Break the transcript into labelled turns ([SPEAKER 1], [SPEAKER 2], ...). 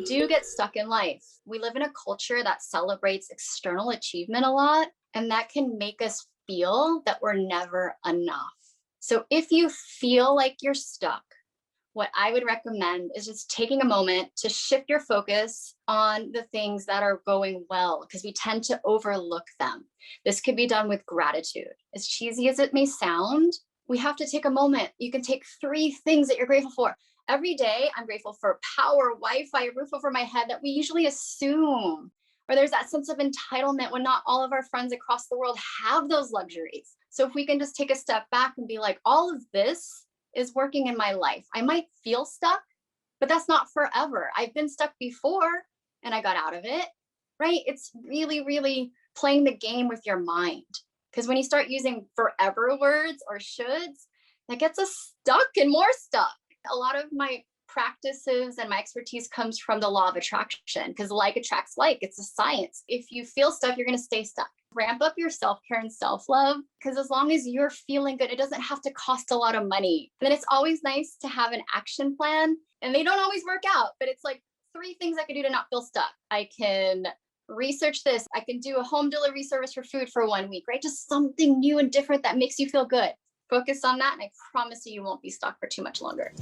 [SPEAKER 1] do get stuck in life. We live in a culture that celebrates external achievement a lot, and that can make us feel that we're never enough. So if you feel like you're stuck, what I would recommend is just taking a moment to shift your focus on the things that are going well, because we tend to overlook them. This could be done with gratitude. As cheesy as it may sound, we have to take a moment. You can take 3 things that you're grateful for. Every day, I'm grateful for power, Wi-Fi, a roof over my head that we usually assume. Or there's that sense of entitlement when not all of our friends across the world have those luxuries. So if we can just take a step back and be like, all of this is working in my life. I might feel stuck, but that's not forever. I've been stuck before and I got out of it, right? It's really, really playing the game with your mind. Because when you start using forever words or shoulds, that gets us stuck and more stuck. A lot of my practices and my expertise comes from the law of attraction, because like attracts like. It's a science. If you feel stuck, you're going to stay stuck. Ramp up your self-care and self-love, because as long as you're feeling good, it doesn't have to cost a lot of money. And then it's always nice to have an action plan, and they don't always work out, but it's like 3 things I can do to not feel stuck. I can research this. I can do a home delivery service for food for 1 week, right? Just something new and different that makes you feel good. Focus on that, and I promise you won't be stuck for too much longer.